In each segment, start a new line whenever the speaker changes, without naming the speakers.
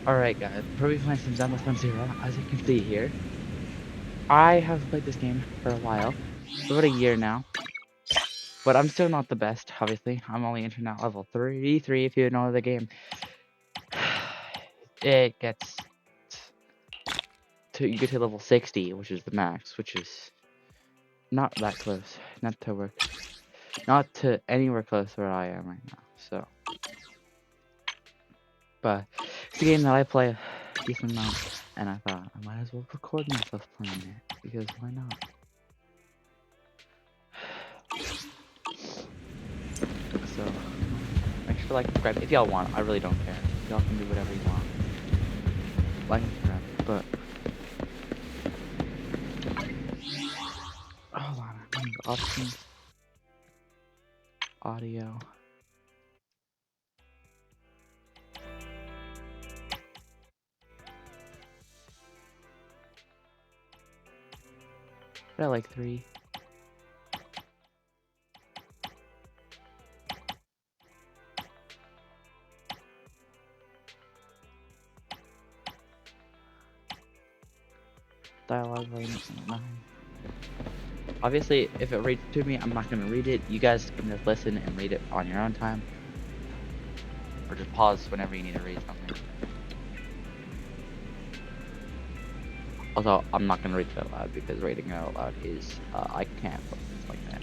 Alright guys, probably playing some Zenless Zone Zero, as you can see here. I have played this game for a while, about a year now, but I'm still not the best, obviously. I'm only internet level 3 if you know the game. It gets to, you get to level 60, which is the max, which is not that close, not to anywhere close where I am right now, so. But it's a game that I play a decent amount, and I thought I might as well record myself playing it, because why not? So, make sure to like and subscribe if y'all want. I really don't care. Y'all can do whatever you want. Like and subscribe, but hold on. Options, audio. I like 3. Dialogue volume 9. Obviously, if it reads to me, I'm not gonna read it. You guys can just listen and read it on your own time, or just pause whenever you need to read something. Also, I'm not gonna read it out loud because reading it out loud is I can't focus like that.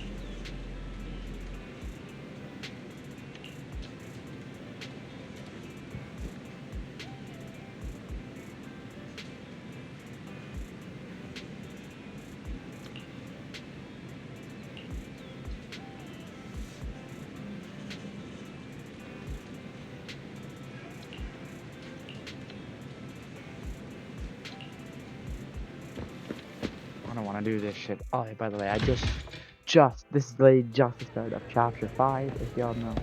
I don't want to do this shit. Oh, yeah, by the way, this is just the start of chapter 5, if y'all know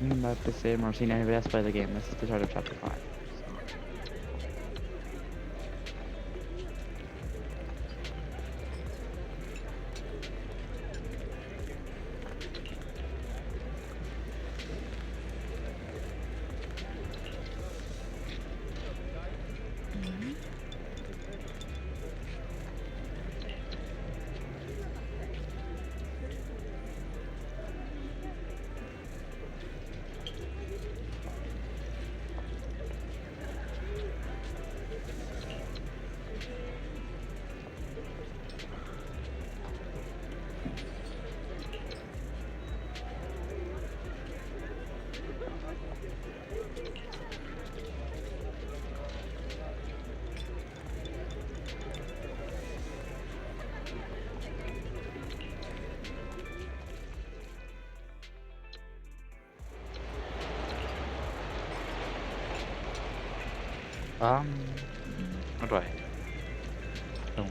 anything about this game or seen anybody else play the game. This is the start of chapter 5. What do I? Oh.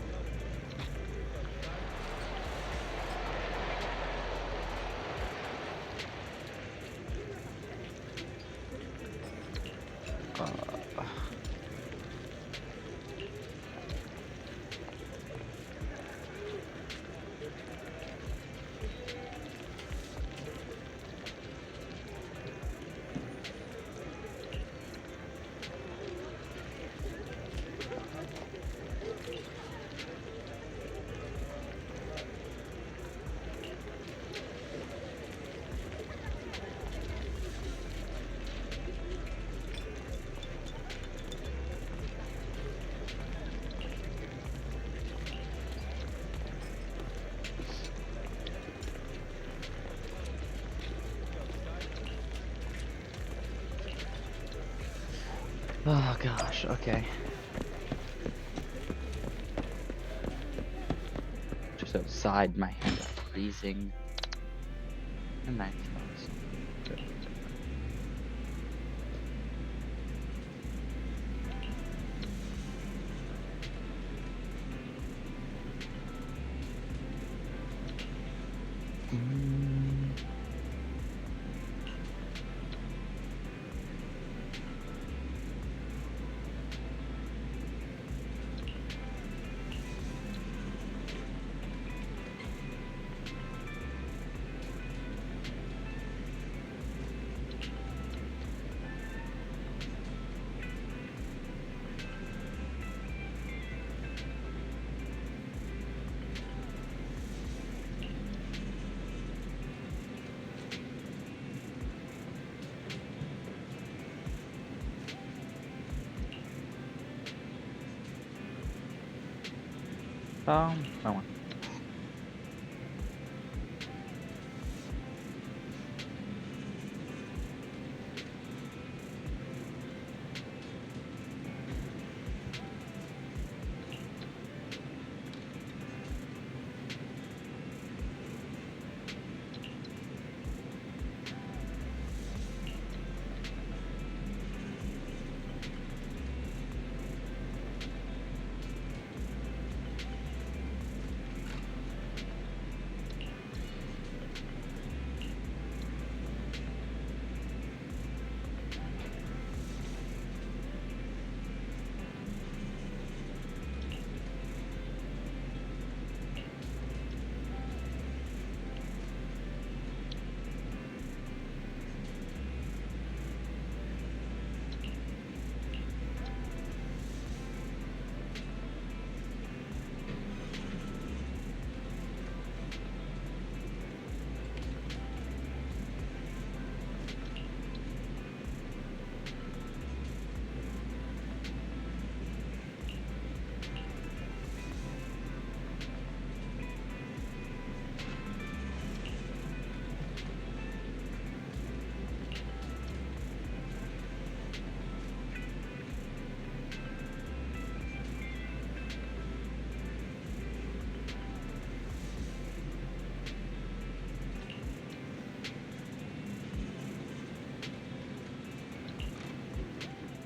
Oh gosh, okay. Just outside, my hands are freezing. And nice. Wrong one.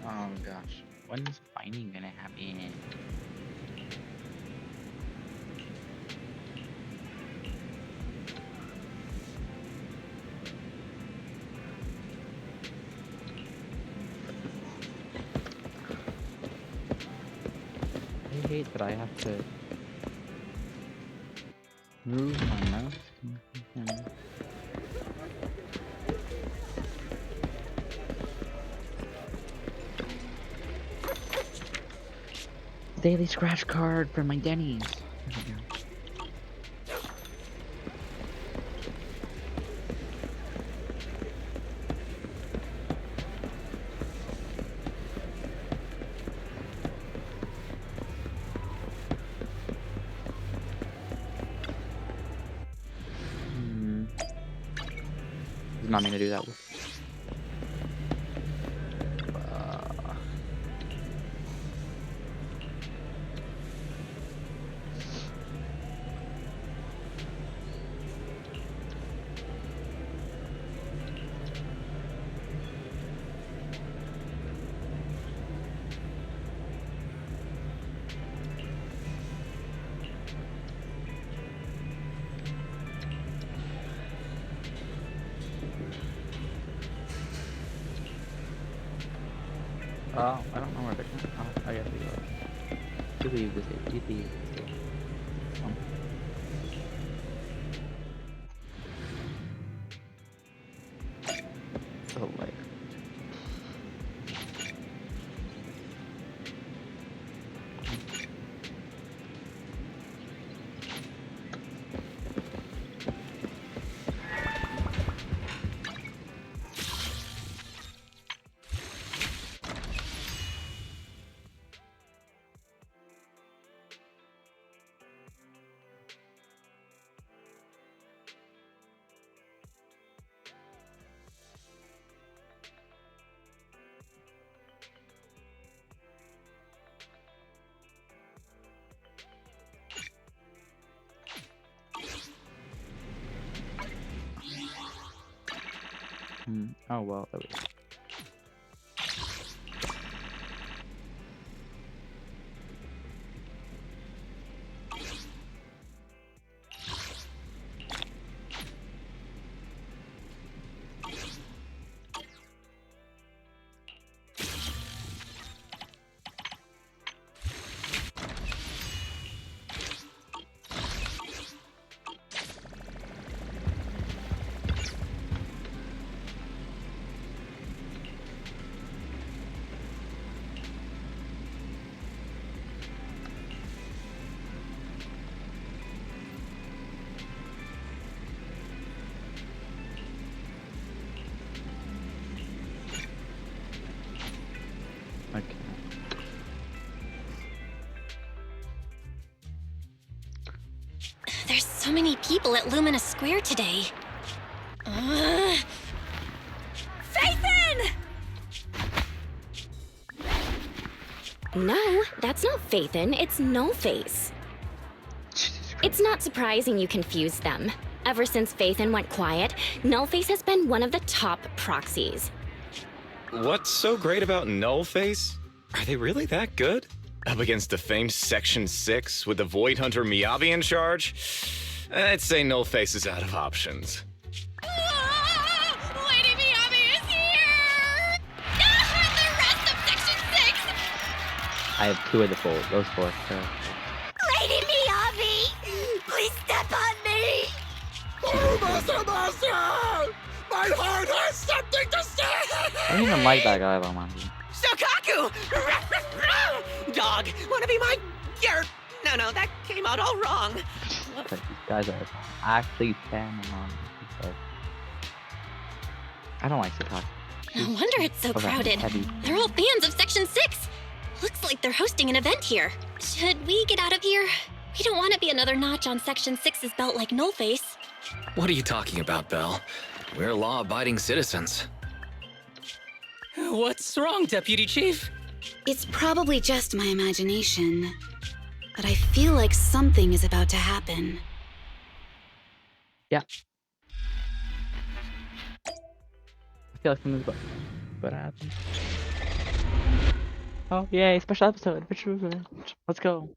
Oh gosh, when is finding gonna happen? I hate that I have to move my mouse. Daily scratch card for my Denny's. There we go. Does not mean to do that. I don't know where they're going. Oh, I guess we go. You leave this day. You leave this day. Oh, like. Oh well, there we go. Okay.
people at Lumina Square today. Phaethon!
No, that's not Phaethon, it's No-Face. It's not surprising you confused them. Ever since Phaethon went quiet, No-Face has been one of the top proxies.
What's so great about Nullface? Are they really that good? Up against the famed Section 6 with the Void Hunter Miyabi in charge? I'd say Nullface is out of options.
Lady Miyabi is here! The rest of Section 6!
I have 2 of those 4. So.
Lady Miyabi! Please step on me!
Oh, Master! My heart has something to say!
I don't even like that guy though, man.
Shokaku! Dog, wanna be my... No, that came out all wrong.
These guys are actually spamming on. I don't like Sakaku.
No wonder it's so crowded. They're all fans of Section 6. Looks like they're hosting an event here. Should we get out of here? We don't want to be another notch on Section 6's belt like Nullface.
What are you talking about, Belle? We're law-abiding citizens.
What's wrong, Deputy Chief?
It's probably just my imagination, but I feel like something is about to happen.
Yeah. I feel like something's about to happen. Oh, yay, special episode. Let's go.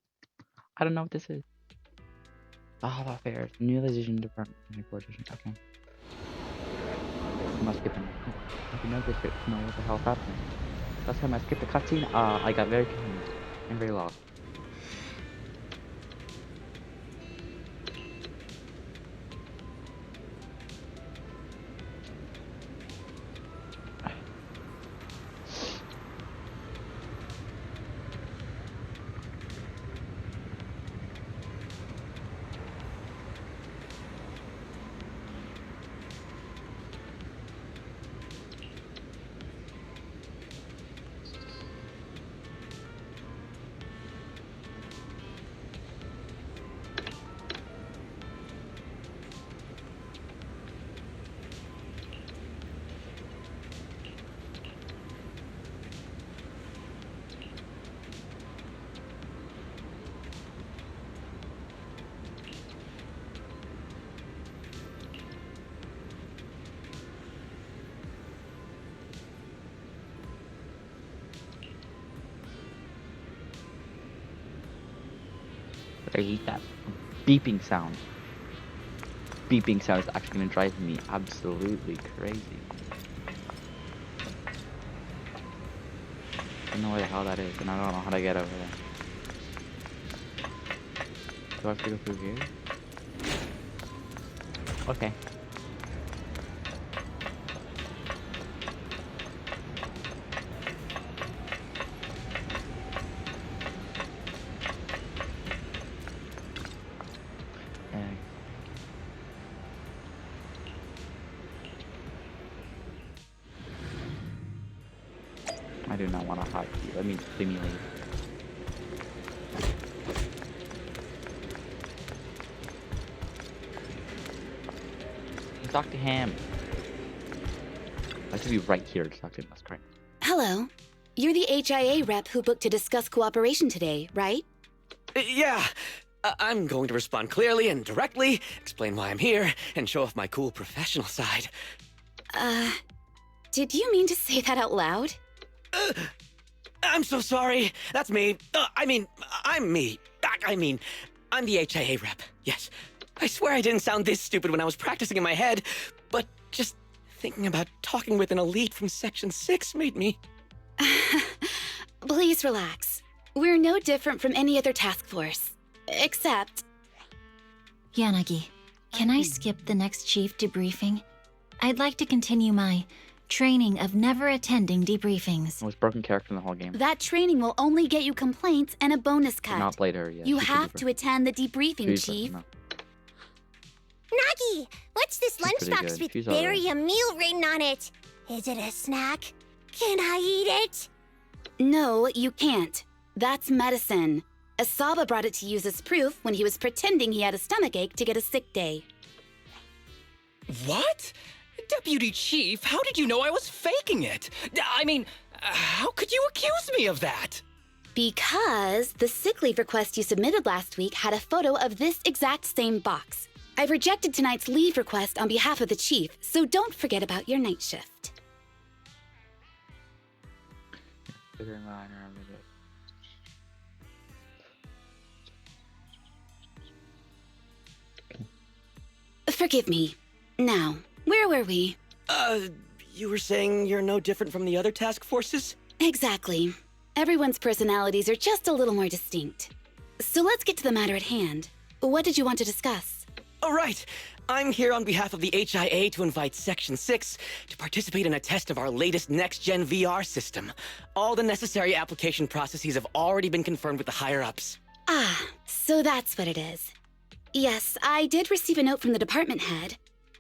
I don't know what this is. Ah, affairs. New Legislation Department. Okay. I must skip it. If you know this, you know what the hell's happening. Last time I skipped the cutscene, I got very confused and very lost. I hate that beeping sound. Beeping sound is actually going to drive me absolutely crazy. I don't know where the hell that is, and I don't know how to get over there. Do I have to go through here? Okay. I do not want to hide you. Let me leave. Talk to him. I should be right here to talk to him. That's great.
Hello. You're the HIA rep who booked to discuss cooperation today, right?
Yeah. I'm going to respond clearly and directly, explain why I'm here, and show off my cool professional side.
Did you mean to say that out loud?
I'm so sorry. That's me. I'm me. I'm the HIA rep. Yes. I swear I didn't sound this stupid when I was practicing in my head, but just thinking about talking with an elite from Section 6 made me...
Please relax. We're no different from any other task force. Except...
Yanagi, can I skip the next chief debriefing? I'd like to continue my training of never attending debriefings.
Most broken character in the whole game.
That training will only get you complaints and a bonus cut.
Not played her yet.
You have to attend the debriefing, Chief.
No.
Nagi, what's this lunchbox with
She's
berry a meal written on it? Is it a snack? Can I eat it?
No, you can't. That's medicine. Asaba brought it to use as proof when he was pretending he had a stomachache to get a sick day.
What? Deputy Chief, how did you know I was faking it? I mean, how could you accuse me of that?
Because the sick leave request you submitted last week had a photo of this exact same box. I've rejected tonight's leave request on behalf of the chief, so don't forget about your night shift. Forgive me. Now, where were we?
You were saying you're no different from the other task forces?
Exactly. Everyone's personalities are just a little more distinct. So let's get to the matter at hand. What did you want to discuss?
All right. I'm here on behalf of the HIA to invite Section 6 to participate in a test of our latest next-gen VR system. All the necessary application processes have already been confirmed with the higher-ups.
Ah, so that's what it is. Yes, I did receive a note from the department head,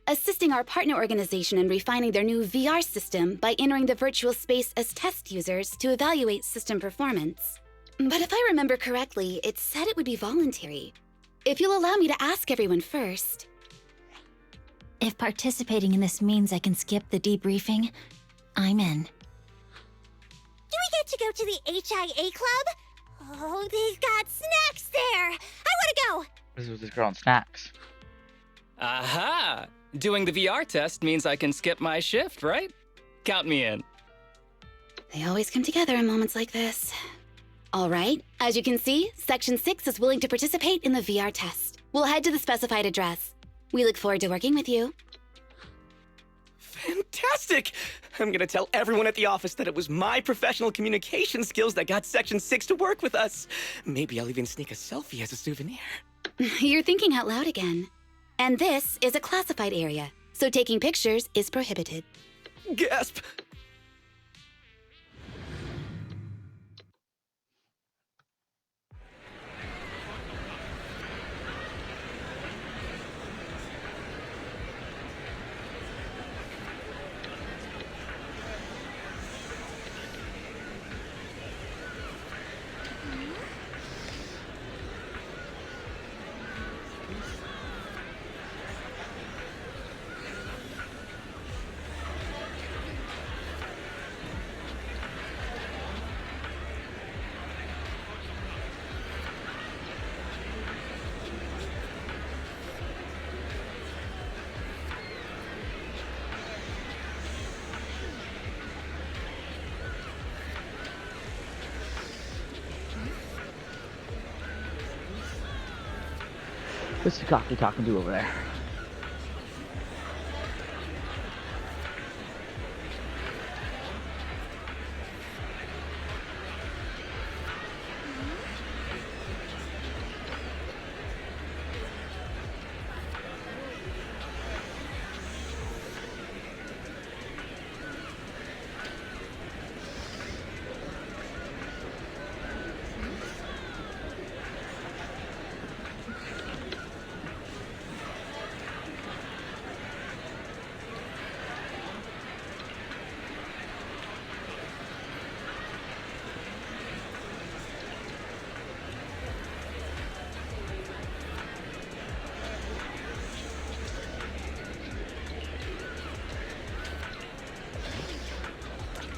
assisting our partner organization in refining their new VR system by entering the virtual space as test users to evaluate system performance. But if I remember correctly, it said it would be voluntary. If you'll allow me to ask everyone first.
If participating in this means I can skip the debriefing, I'm in.
Do we get to go to the HIA club? Oh, they've got snacks there! I want to go!
This was this girl on snacks.
Aha! Doing the VR test means I can skip my shift, right? Count me in.
They always come together in moments like this. All right, as you can see, Section 6 is willing to participate in the VR test. We'll head to the specified address. We look forward to working with you.
Fantastic! I'm gonna tell everyone at the office that it was my professional communication skills that got Section 6 to work with us. Maybe I'll even sneak a selfie as a souvenir.
You're thinking out loud again. And this is a classified area, so taking pictures is prohibited.
Gasp!
What's the cocky talking to over there?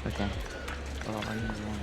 Okay. Well, I need one.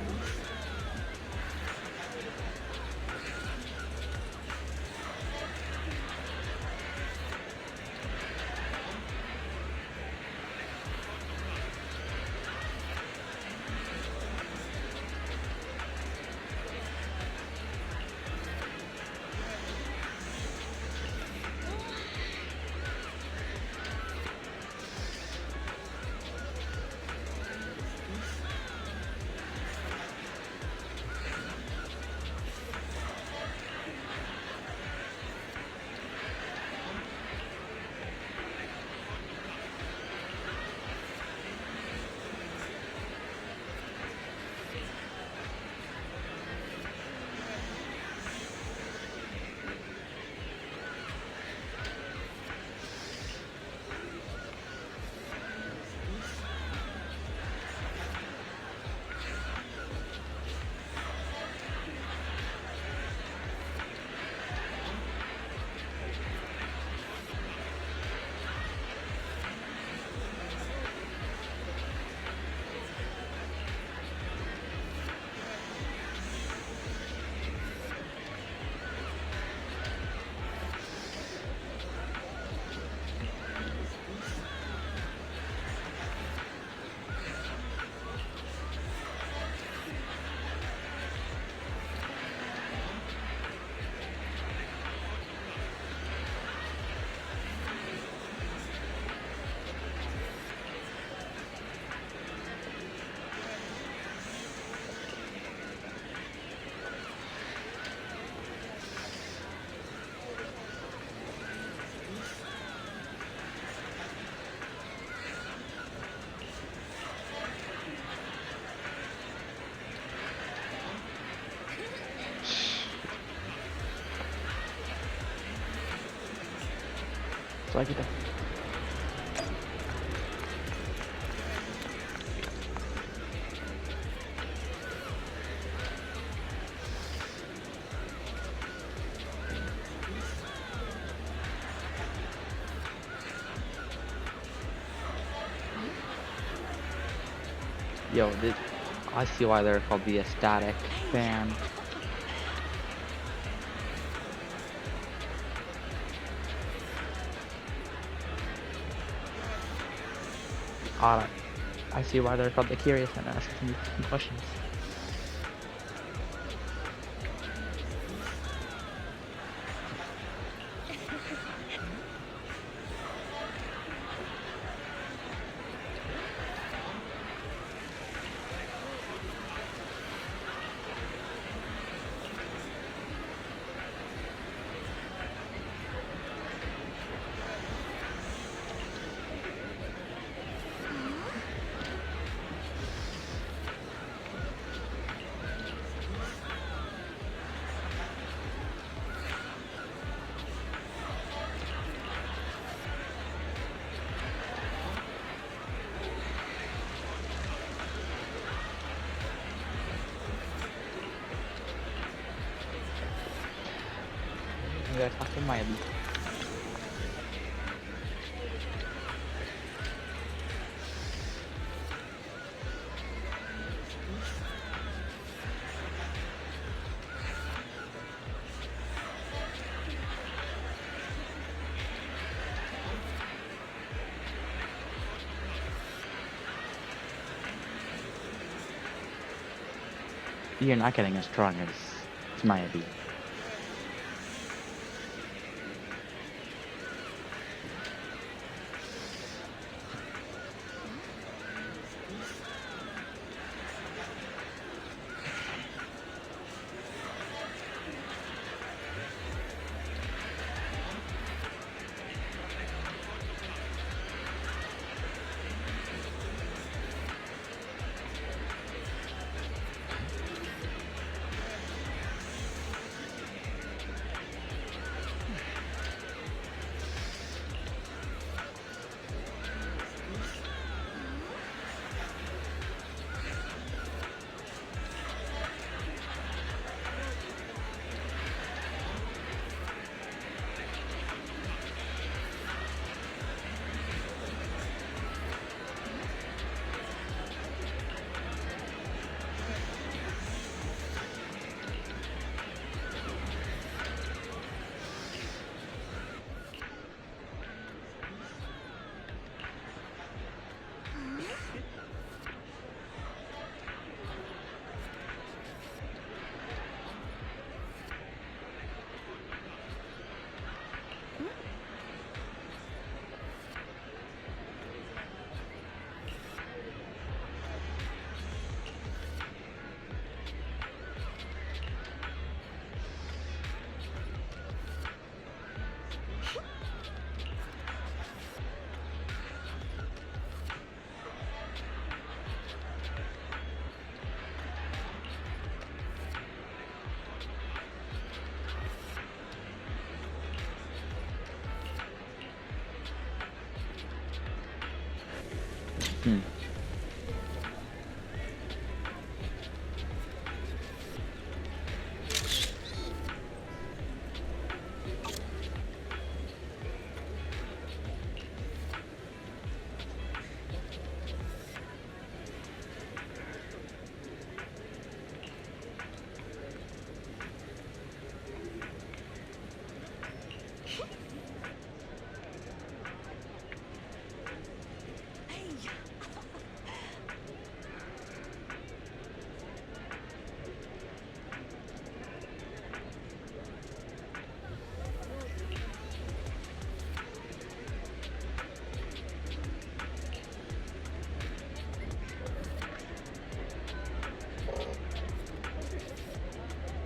so I get to... Yo, this, I see why they're called the static fan. I see why they're called the curious and asking me questions. I gotta talk to Miley. You're not getting as strong as Miley.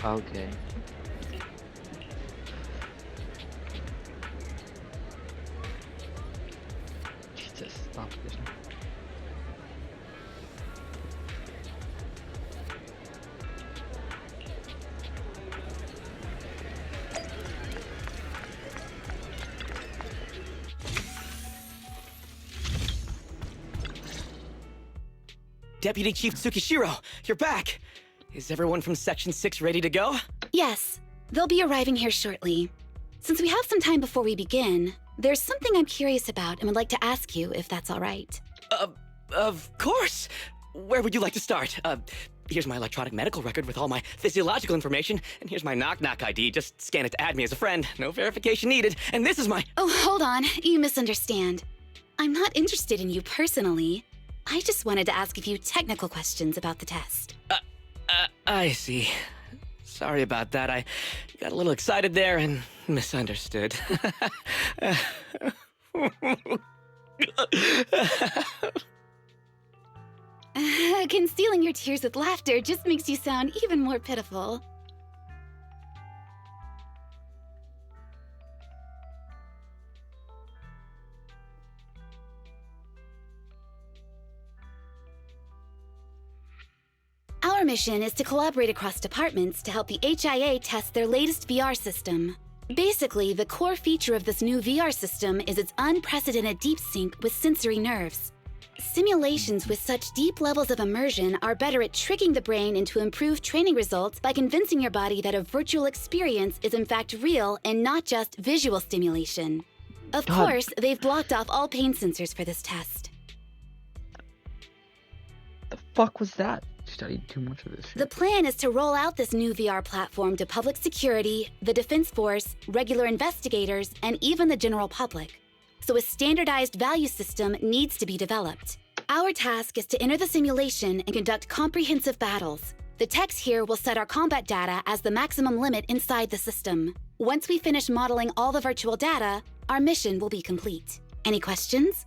Okay. Jesus, stop this.
Deputy Chief Tsukishiro, you're back. Is everyone from Section 6 ready to go?
Yes, they'll be arriving here shortly. Since we have some time before we begin, there's something I'm curious about and would like to ask you if that's all right.
Of course. Where would you like to start? Here's my electronic medical record with all my physiological information, and here's my knock-knock ID. Just scan it to add me as a friend. No verification needed. And this is my...
Oh, hold on. You misunderstand. I'm not interested in you personally. I just wanted to ask a few technical questions about the test.
I see. Sorry about that. I got a little excited there and misunderstood.
Concealing your tears with laughter just makes you sound even more pitiful. Our mission is to collaborate across departments to help the HIA test their latest VR system. Basically, the core feature of this new VR system is its unprecedented deep sync with sensory nerves. Simulations with such deep levels of immersion are better at tricking the brain into improved training results by convincing your body that a virtual experience is in fact real and not just visual stimulation. Of course, they've blocked off all pain sensors for this test.
The fuck was that? Studied too much of this shit.
The plan is to roll out this new VR platform to public security, the defense force, regular investigators, and even the general public. So a standardized value system needs to be developed. Our task is to enter the simulation and conduct comprehensive battles. The techs here will set our combat data as the maximum limit inside the system. Once we finish modeling all the virtual data, our mission will be complete. Any questions?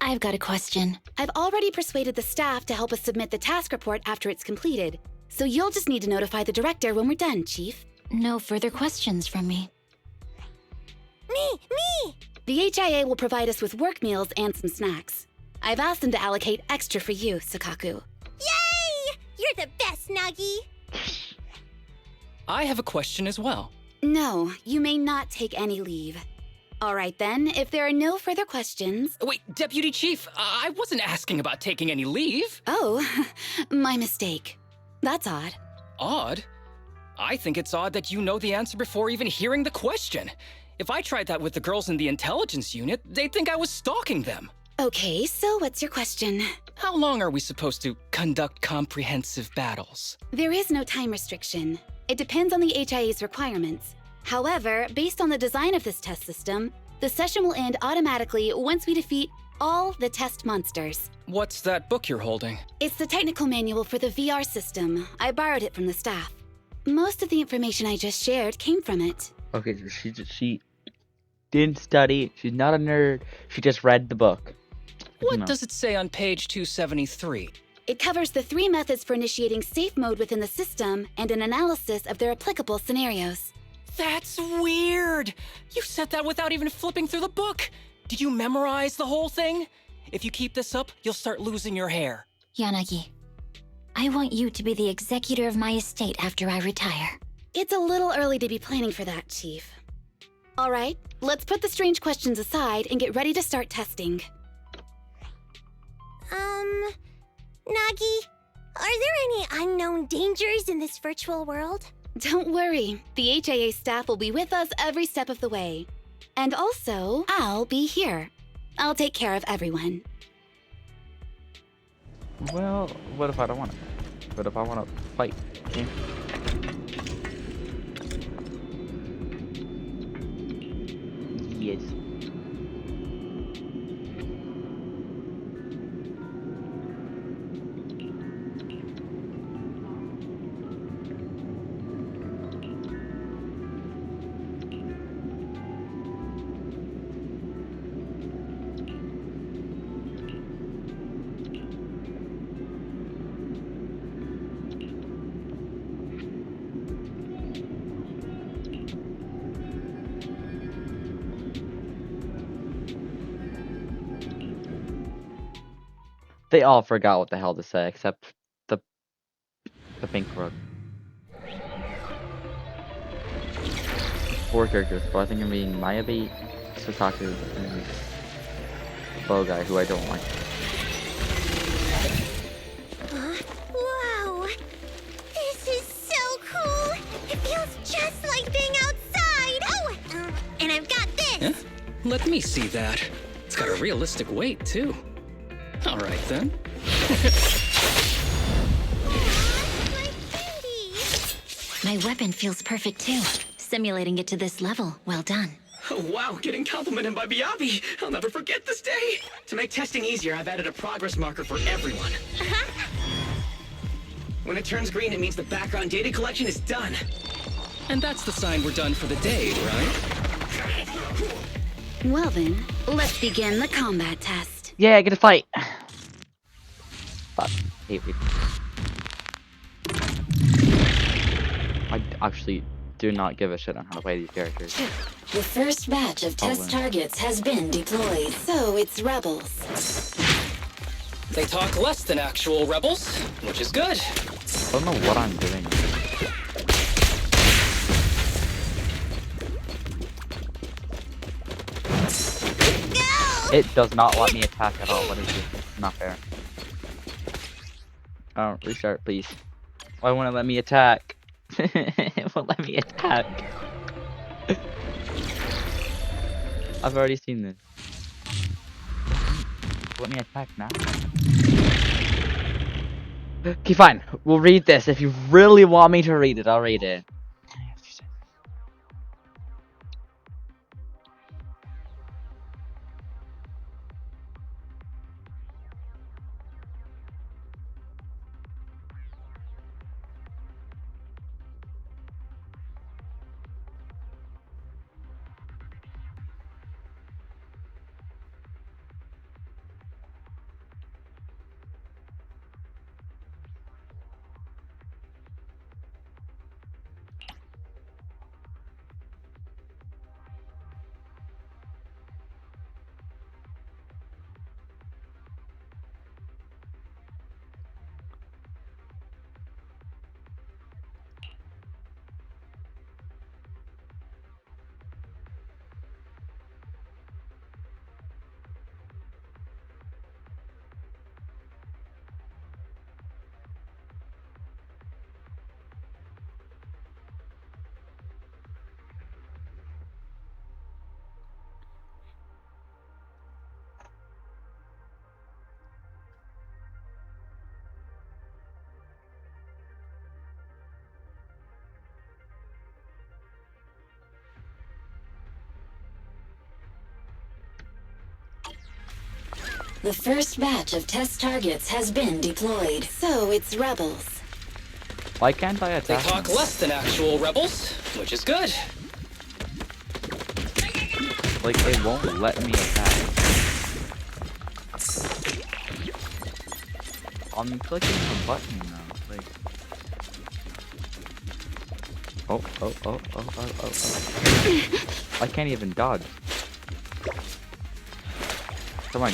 I've got a question.
I've already persuaded the staff to help us submit the task report after it's completed. So you'll just need to notify the director when we're done, Chief.
No further questions from me.
Me!
The HIA will provide us with work meals and some snacks. I've asked them to allocate extra for you, Sakaku.
Yay! You're the best, Nagi!
I have a question as well.
No, you may not take any leave. All right then, if there are no further questions...
Wait, Deputy Chief, I wasn't asking about taking any leave.
Oh, my mistake. That's odd.
Odd? I think it's odd that you know the answer before even hearing the question. If I tried that with the girls in the intelligence unit, they'd think I was stalking them.
Okay, so what's your question?
How long are we supposed to conduct comprehensive battles?
There is no time restriction. It depends on the HIA's requirements. However, based on the design of this test system, the session will end automatically once we defeat all the test monsters.
What's that book you're holding?
It's the technical manual for the VR system. I borrowed it from the staff. Most of the information I just shared came from it.
Okay, so she didn't study. She's not a nerd. She just read the book.
What does it say on page 273?
It covers the 3 methods for initiating safe mode within the system and an analysis of their applicable scenarios.
That's weird! You said that without even flipping through the book! Did you memorize the whole thing? If you keep this up, you'll start losing your hair.
Yanagi, I want you to be the executor of my estate after I retire.
It's a little early to be planning for that, Chief. All right, let's put the strange questions aside and get ready to start testing.
Nagi, are there any unknown dangers in this virtual world?
Don't worry, the HIA staff will be with us every step of the way. And also, I'll be here. I'll take care of everyone.
Well, what if I don't want to? What if I want to fight? Okay. Yes. They all forgot what the hell to say, except the pink rook. 4 characters, but I think I'm being Mayabe, Sakaku, and the bow guy, who I don't like.
Let me see that. It's got a realistic weight, too. All right, then.
My weapon feels perfect, too. Simulating it to this level. Well done.
Oh, wow, getting complimented by Miyabi. I'll never forget this day. To make testing easier, I've added a progress marker for everyone. When it turns green, it means the background data collection is done.
And that's the sign we're done for the day, right?
Well then, let's begin the combat test.
Yeah, I get a fight. Fuck. Hate me. I actually do not give a shit on how to play these characters.
The first batch of test targets has been deployed.
So it's rebels.
They talk less than actual rebels, which is good.
I don't know what I'm doing. It does not let me attack at all. What is this? It's not fair. Oh, restart, please. Why won't it let me attack? It won't let me attack. I've already seen this. Let me attack now. Okay, fine. We'll read this. If you really want me to read it, I'll read it.
The first batch of test targets has been deployed.
So it's rebels.
Why can't I
They
attack?
talk less than actual rebels, which is good.
Like, it won't let me attack. I'm clicking the button now. Like, oh. I can't even dodge. Come on,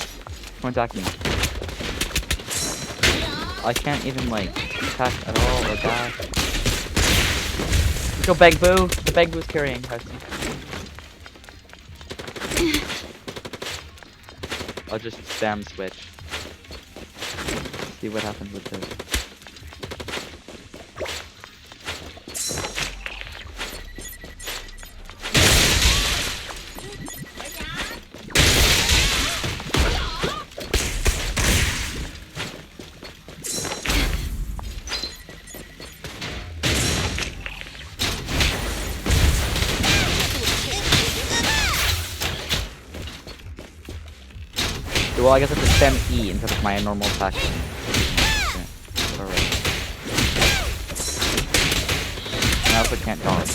come attack me. I can't even like attack at all or dash. Let's go, Beg Boo. The Beg Boo's carrying Hudson. I'll just spam switch. See what happens with this. Well, I guess I have to spam E instead of my normal attack. Alright. I also can't dodge.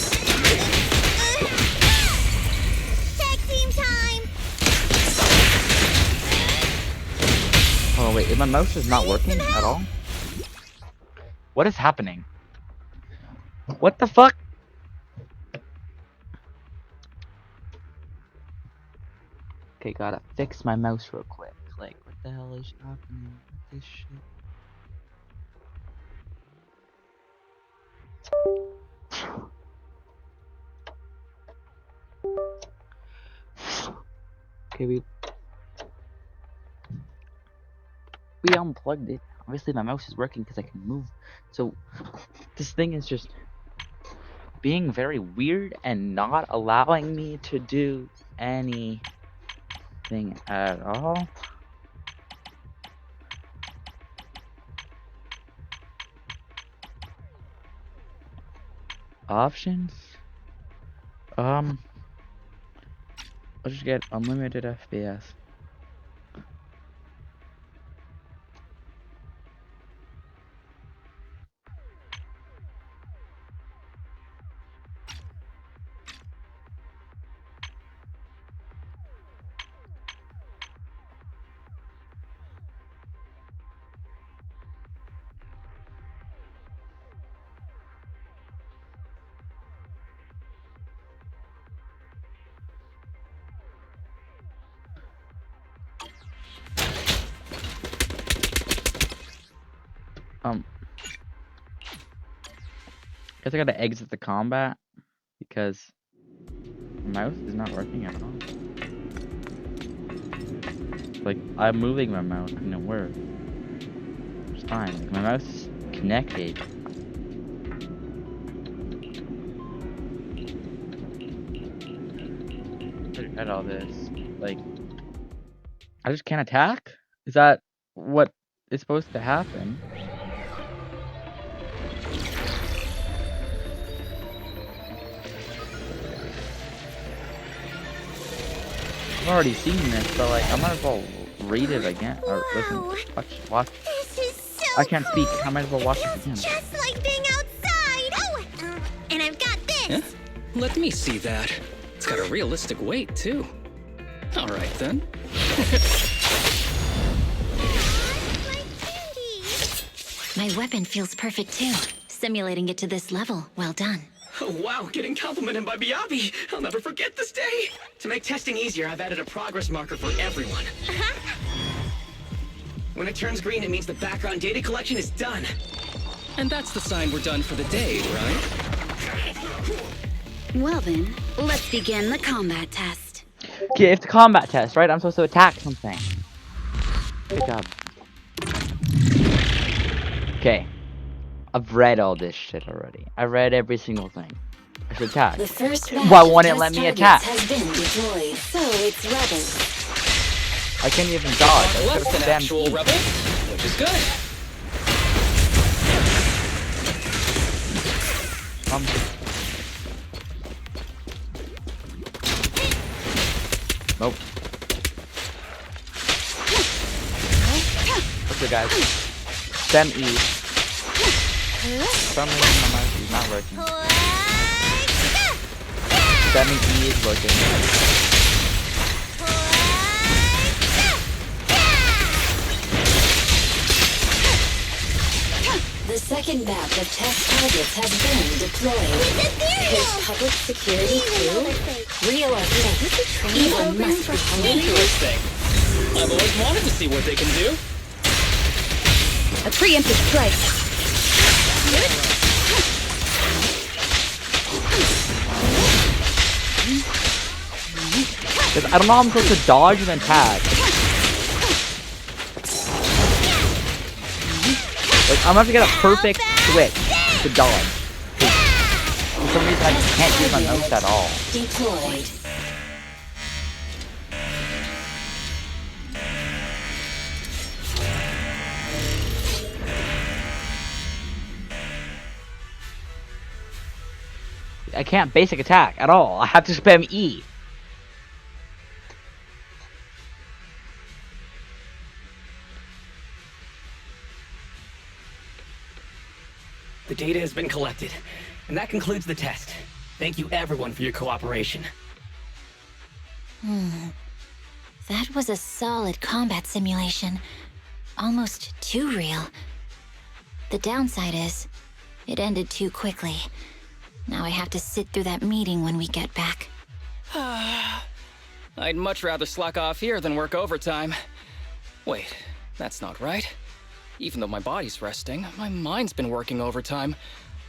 Tag team time!
Oh wait, my mouse is not working at all? What is happening? What the fuck? Okay, gotta fix my mouse real quick. Like, what the hell is happening with this shit? Okay, we unplugged it. Obviously my mouse is working because I can move. So this thing is just being very weird and not allowing me to do any anything at all. Options? I'll just get unlimited FPS. Guess I gotta exit the combat because my mouse is not working at all. Like, I'm moving my mouse and it works. It's fine. Like, my mouse is connected. At all this. Like, I just can't attack? Is that what is supposed to happen? I've already seen this, but like, I might as well read it again, or listen, watch.
This is so
I can't speak.
cool.
I might as well watch it again.
Just like being outside. Oh, and I've got this.
Yeah? Let me see that. It's got a realistic weight, too. All right, then.
My weapon feels perfect too. Simulating it to this level, well done.
Oh, wow, getting complimented by Miyabi. I'll never forget this day. To make testing easier, I've added a progress marker for everyone. When it turns green, it means the background data collection is done.
And that's the sign we're done for the day, right?
Well then, let's begin the combat test.
Okay, it's a combat test, right? I'm supposed to attack something. Good job. Okay. I've read all this shit already. I read every single thing. I should attack.
The first
Why won't it let me attack?
has been deployed, so it's rebel.
I can't even dodge. I
Less
just
than
got a damn
actual
key.
rebel, which is good.
Nope. Okay, guys. Stem E. For some reason my mouse is not working. Stemming E is working.
The second batch of test targets has been deployed. There's public security too? Real or fake? Evil must be hunted.
Interesting. I've always wanted to see what they can do.
A preemptive strike.
I don't know how I'm supposed to dodge and attack. Like, I'm gonna have to get a perfect switch to dodge. For some reason, I can't use my mouse at all.
Deployed.
I can't basic attack at all. I have to spam E.
The data has been collected, and that concludes the test. Thank you everyone for your cooperation.
That was a solid combat simulation. Almost too real. The downside is, it ended too quickly. Now I have to sit through that meeting when we get back.
I'd much rather slack off here than work overtime. Wait, that's not right. Even though my body's resting, my mind's been working overtime.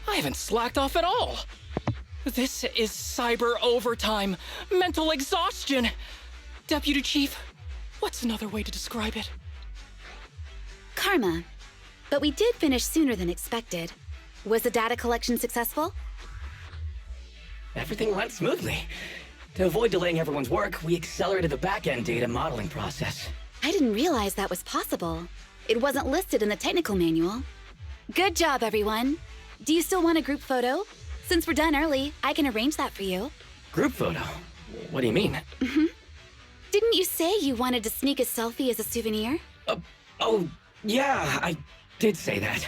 I haven't slacked off at all. This is cyber overtime. Mental exhaustion. Deputy Chief, what's another way to describe it?
Karma. But we did finish sooner than expected. Was the data collection successful?
Everything went smoothly. To avoid delaying everyone's work, we accelerated the back-end data modeling process.
I didn't realize that was possible. It wasn't listed in the technical manual. Good job, everyone. Do you still want a group photo? Since we're done early, I can arrange that for you.
Group photo? What do you mean?
Didn't you say you wanted to sneak a selfie as a souvenir?
Oh, yeah, I did say that.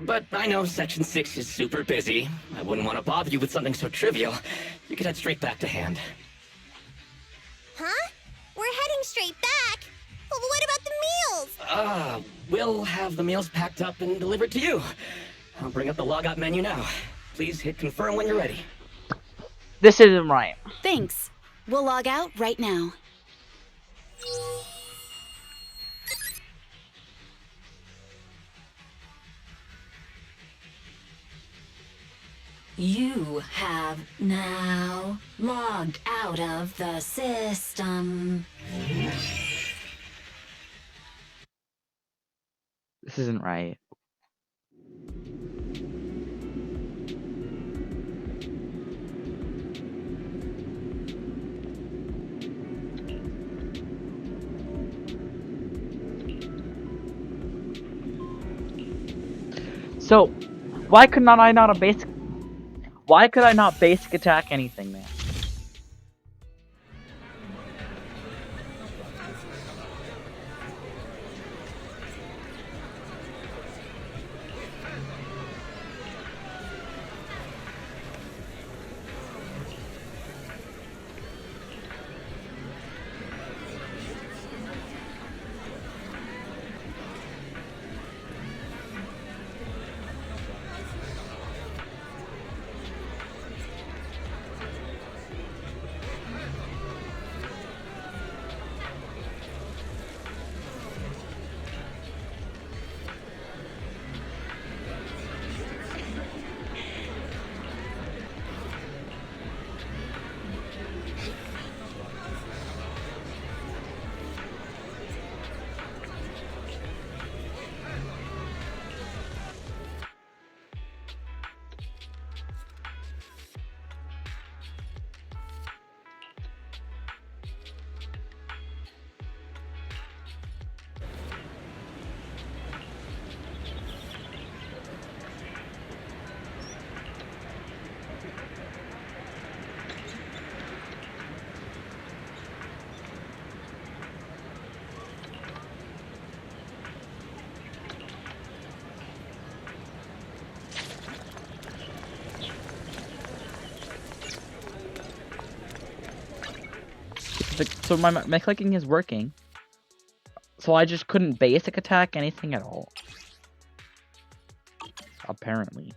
But I know Section 6 is super busy. I wouldn't want to bother you with something so trivial. You could head straight back to hand.
Huh? We're heading straight back? Well, what about the meals?
We'll have the meals packed up and delivered to you. I'll bring up the logout menu now. Please hit confirm when you're ready.
This isn't right.
Thanks. We'll log out right now.
You have now logged out of the system.
This isn't right. So, why could I not basic attack anything, man? So my clicking is working. So I just couldn't basic attack anything at all. Apparently.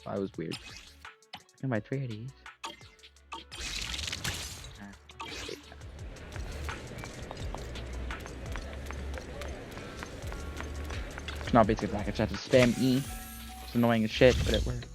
That was weird. I can buy 3 of these. It's not basic attack, I just have to spam E. It's annoying as shit, but it worked.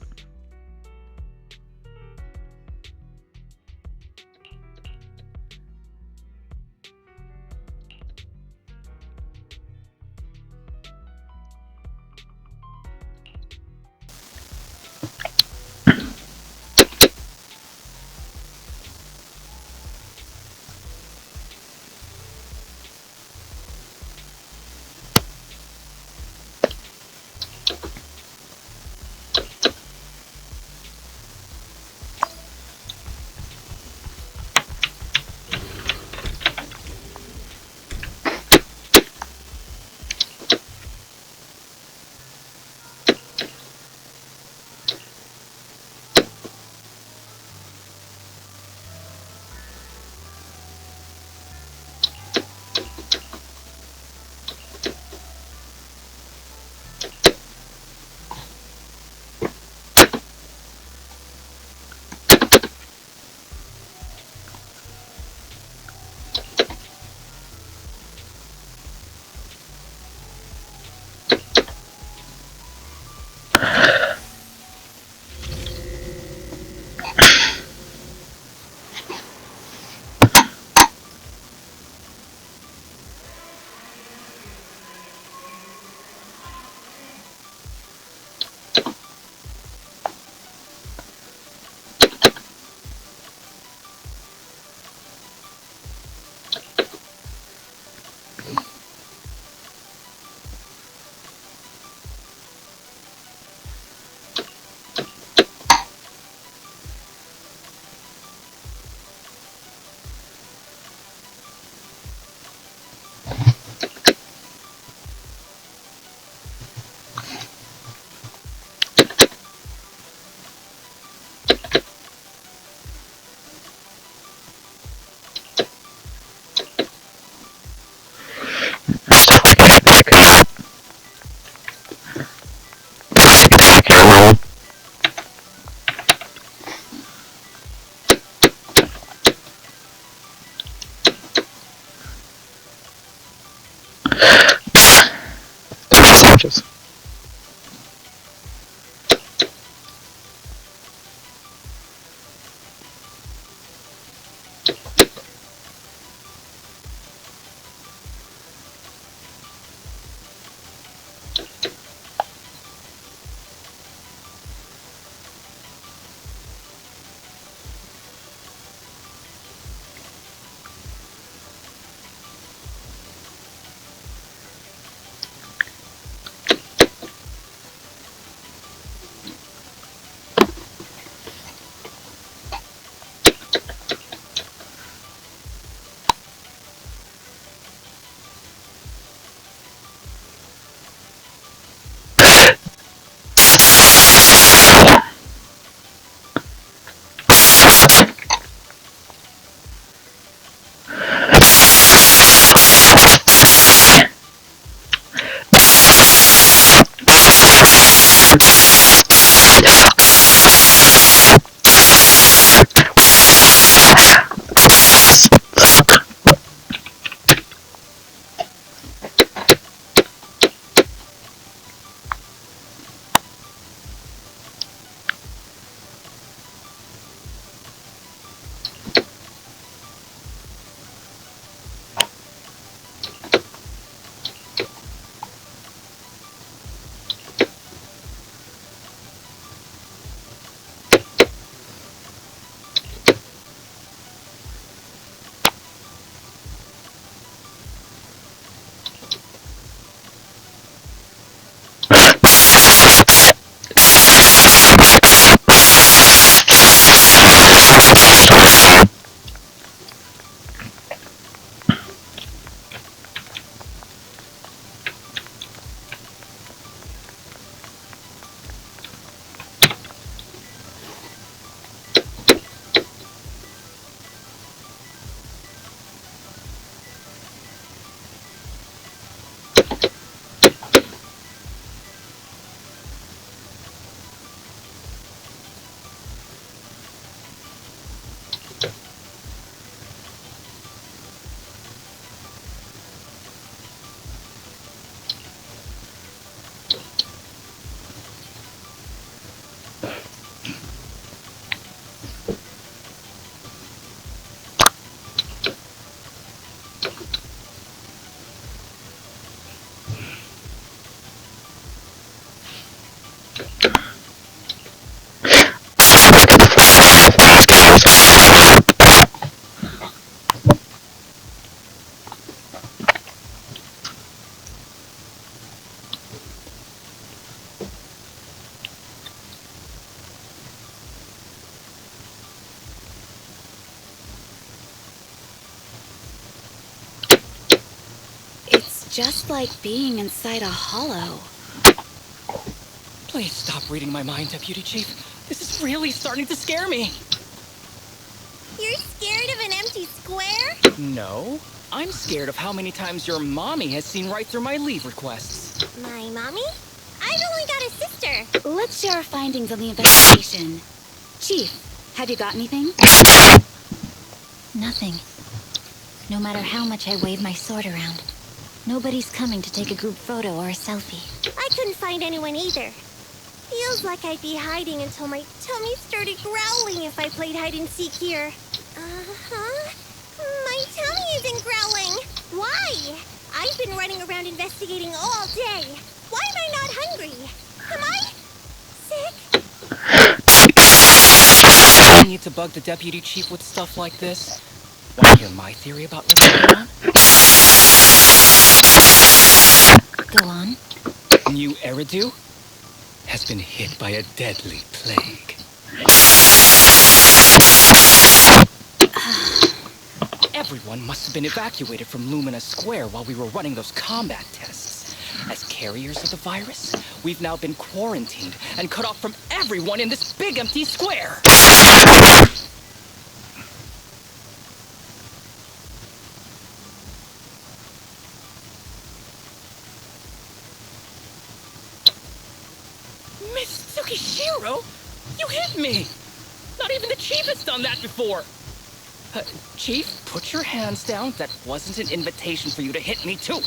It's just like being inside a hollow.
Please stop reading my mind, Deputy Chief. This is really starting to scare me.
You're scared of an empty square?
No. I'm scared of how many times your mommy has seen right through my leave requests.
My mommy? I've only got a sister.
Let's share our findings on the investigation. Chief, have you got anything?
Nothing. No matter how much I wave my sword around, nobody's coming to take a group photo or a selfie.
I couldn't find anyone either. Feels like I'd be hiding until my tummy started growling if I played hide and seek here. Uh-huh. My tummy isn't growling. Why? I've been running around investigating all day. Why am I not hungry? Am I sick?
I need to bug the Deputy Chief with stuff like this. Want to hear my theory about what's going on?
Go on.
New Eridu has been hit by a deadly plague. Everyone must have been evacuated from Lumina Square while we were running those combat tests. As carriers of the virus, we've now been quarantined and cut off from everyone in this big empty square. Miss Tsukishiro, you hit me! Not even the Chief has done that before! Chief, put your hands down. That wasn't an invitation for you to hit me, too.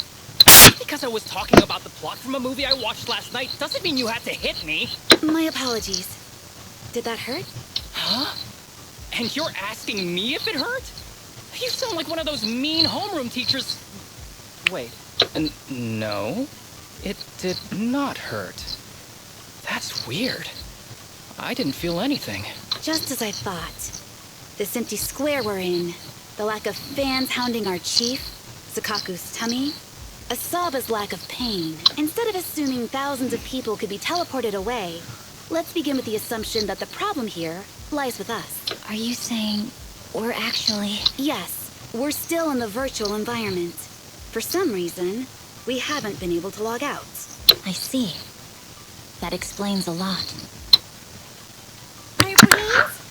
Just because I was talking about the plot from a movie I watched last night doesn't mean you had to hit me.
My apologies. Did that hurt?
Huh? And you're asking me if it hurt? You sound like one of those mean homeroom teachers. Wait, no. It did not hurt. That's weird. I didn't feel anything.
Just as I thought. This empty square we're in, the lack of fans hounding our chief, Sakaku's tummy, Asaba's lack of pain. Instead of assuming thousands of people could be teleported away, let's begin with the assumption that the problem here lies with us.
Are you saying we're actually...
Yes, we're still in the virtual environment. For some reason, we haven't been able to log out.
I see. That explains a lot.
My brains?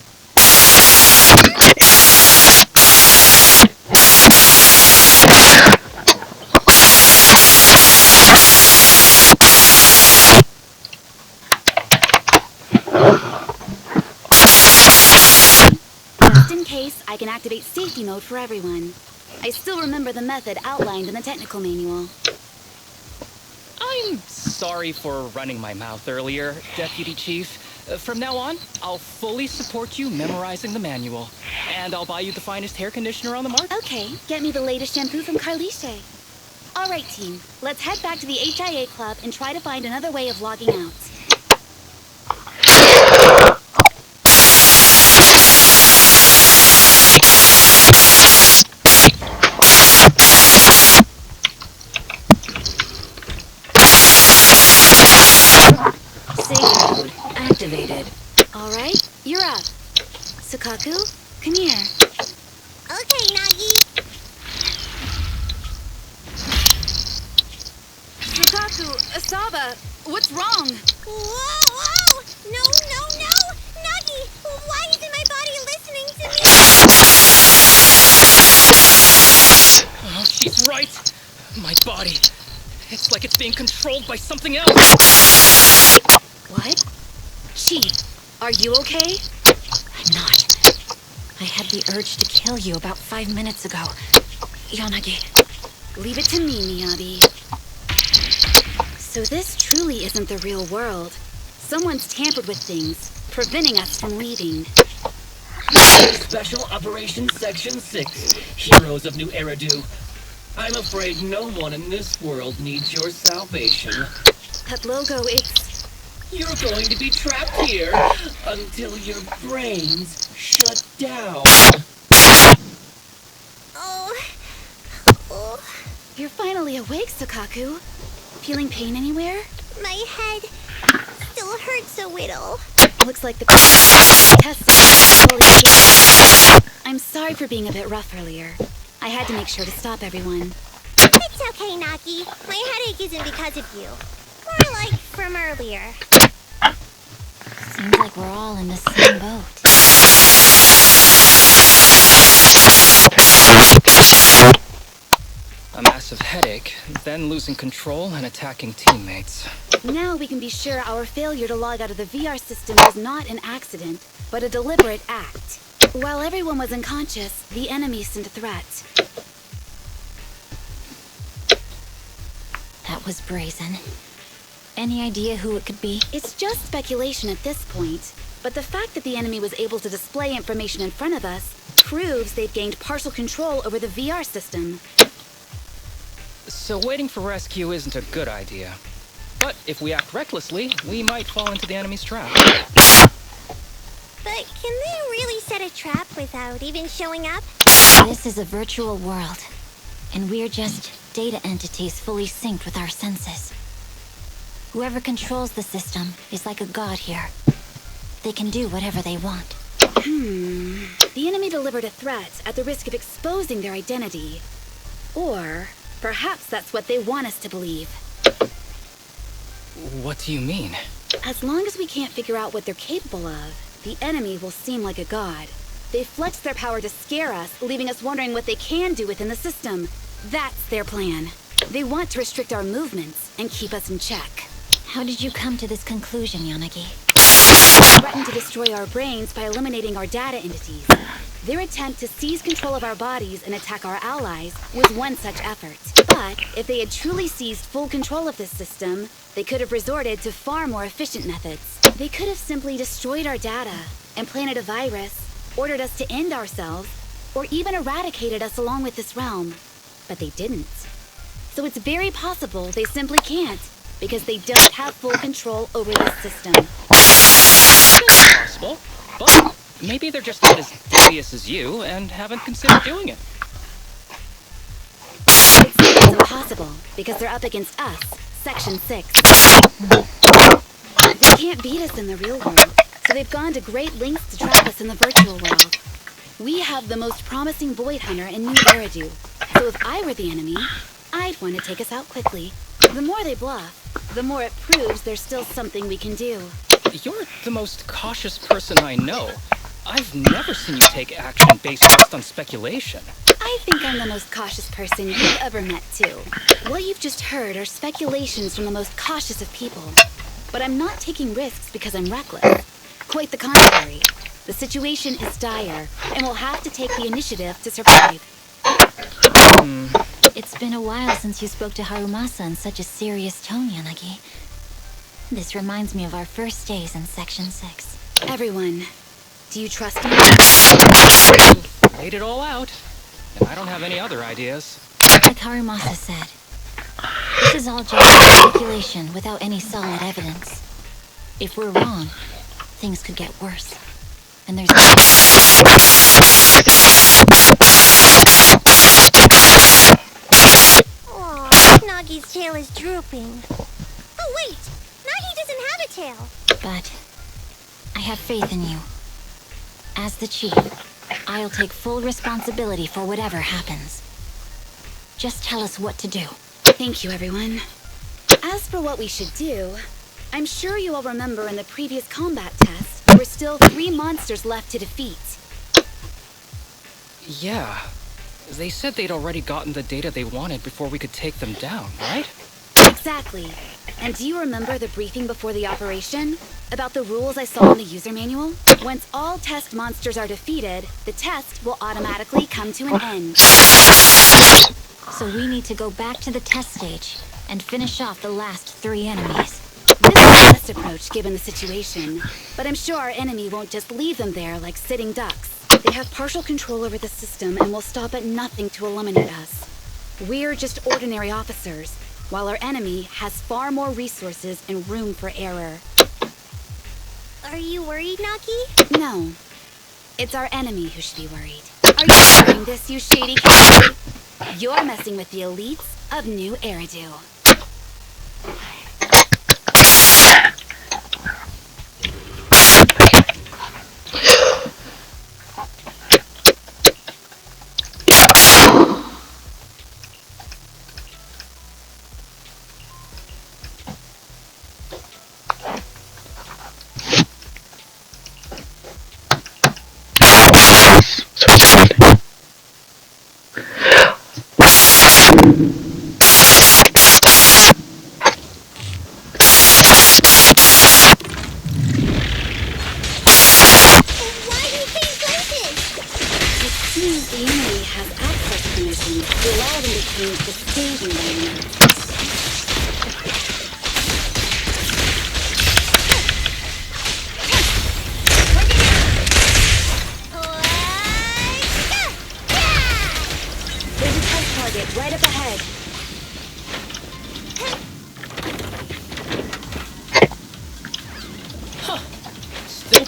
case, I can activate safety mode for everyone. I still remember the method outlined in the technical manual.
I'm sorry for running my mouth earlier, Deputy Chief. From now on, I'll fully support you memorizing the manual. And I'll buy you the finest hair conditioner on the market.
Okay, get me the latest shampoo from Carliche. All right, team. Let's head back to the HIA Club and try to find another way of logging out.
Safe mode activated.
All right, you're up. Sukaku, come here.
Okay, Nagi.
Sukaku, Asaba, what's wrong?
Whoa! No! Nagi! Why isn't my body listening to me?
Oh, she's right. My body. It's like it's being controlled by something else.
What? Chief, are you okay?
I'm not. I had the urge to kill you about 5 minutes ago. Yanagi.
Leave it to me, Miyabi. So this truly isn't the real world. Someone's tampered with things, preventing us from leaving.
Special Operations Section 6, Heroes of New Eridu. I'm afraid no one in this world needs your salvation.
That logo, it's...
You're going to be trapped here until your brains shut down.
Oh.
You're finally awake, Sukaku. Feeling pain anywhere?
My head still hurts a little.
Looks like the test slowly escaped. I'm sorry for being a bit rough earlier. I had to make sure to stop everyone.
It's okay, Naki. My headache isn't because of you. More like from earlier.
Seems like we're all in the same boat.
A massive headache, then losing control and attacking teammates.
Now we can be sure our failure to log out of the VR system was not an accident, but a deliberate act. While everyone was unconscious, the enemy sent a threat.
That was brazen. Any idea who it could be?
It's just speculation at this point, but the fact that the enemy was able to display information in front of us proves they've gained partial control over the VR system.
So waiting for rescue isn't a good idea. But if we act recklessly, we might fall into the enemy's trap.
But can they really set a trap without even showing up?
This is a virtual world, and we're just data entities fully synced with our senses. Whoever controls the system is like a god here. They can do whatever they want.
The enemy delivered a threat at the risk of exposing their identity. Or perhaps that's what they want us to believe.
What do you mean?
As long as we can't figure out what they're capable of, the enemy will seem like a god. They flex their power to scare us, leaving us wondering what they can do within the system. That's their plan. They want to restrict our movements and keep us in check.
How did you come to this conclusion, Yanagi?
They threaten to destroy our brains by eliminating our data entities. Their attempt to seize control of our bodies and attack our allies was one such effort. But if they had truly seized full control of this system, they could have resorted to far more efficient methods. They could have simply destroyed our data, implanted a virus, ordered us to end ourselves, or even eradicated us along with this realm. But they didn't. So it's very possible they simply can't, because they don't have full control over this system.
It's possible, but maybe they're just not as devious as you and haven't considered doing it.
It's impossible, because they're up against us, Section 6. They can't beat us in the real world, so they've gone to great lengths to trap us in the virtual world. We have the most promising Void Hunter in New Eridu, so if I were the enemy, I'd want to take us out quickly. The more they bluff, the more it proves there's still something we can do.
You're the most cautious person I know. I've never seen you take action based just on speculation.
I think I'm the most cautious person you've ever met, too. What you've just heard are speculations from the most cautious of people. But I'm not taking risks because I'm reckless. Quite the contrary. The situation is dire, and we'll have to take the initiative to survive.
It's been a while since you spoke to Harumasa in such a serious tone, Yanagi. This reminds me of our first days in Section 6.
Everyone, do you trust me?
Laid it all out, and I don't have any other ideas.
Like Harumasa said, this is all just speculation without any solid evidence. If we're wrong, things could get worse. And there's...
Aw, Nagi's tail is drooping. Oh wait, Nagi doesn't have a tail.
But I have faith in you. As the chief, I'll take full responsibility for whatever happens. Just tell us what to do.
Thank you, everyone. As for what we should do, I'm sure you all remember in the previous combat test, there were still 3 monsters left to defeat.
Yeah. They said they'd already gotten the data they wanted before we could take them down, right?
Exactly. And do you remember the briefing before the operation? About the rules I saw in the user manual? Once all test monsters are defeated, the test will automatically come to an end.
So we need to go back to the test stage and finish off the last 3 enemies.
This is the best approach given the situation, but I'm sure our enemy won't just leave them there like sitting ducks. They have partial control over the system and will stop at nothing to eliminate us. We're just ordinary officers, while our enemy has far more resources and room for error.
Are you worried, Nagi?
No. It's our enemy who should be worried. Are you hearing this, you shady cat? You're messing with the elites of New Eridu.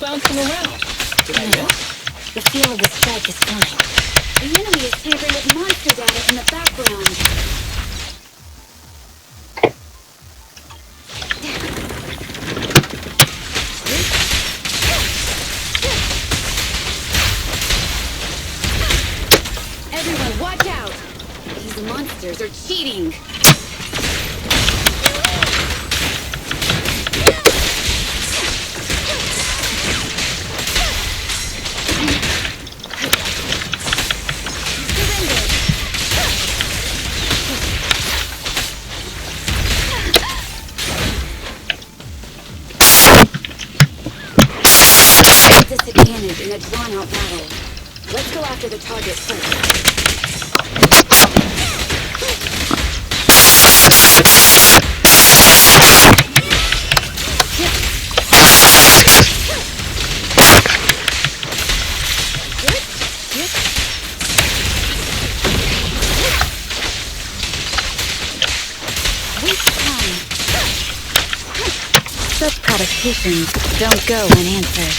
bouncing around. Did I miss?
The feel of the strike is coming.
The enemy is tampering with monster data in the background. Everyone, watch out! These monsters are cheating! Disadvantage in a drawn-out battle. Let's go after the target first. Such provocations don't go unanswered.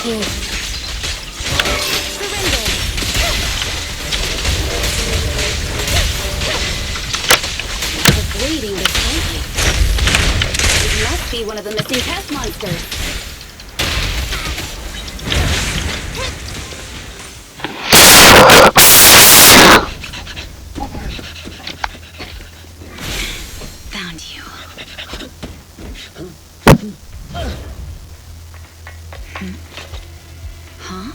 Here.
Surrender. The bleeding is psychic. It must be one of the missing test monsters. Found you. Huh?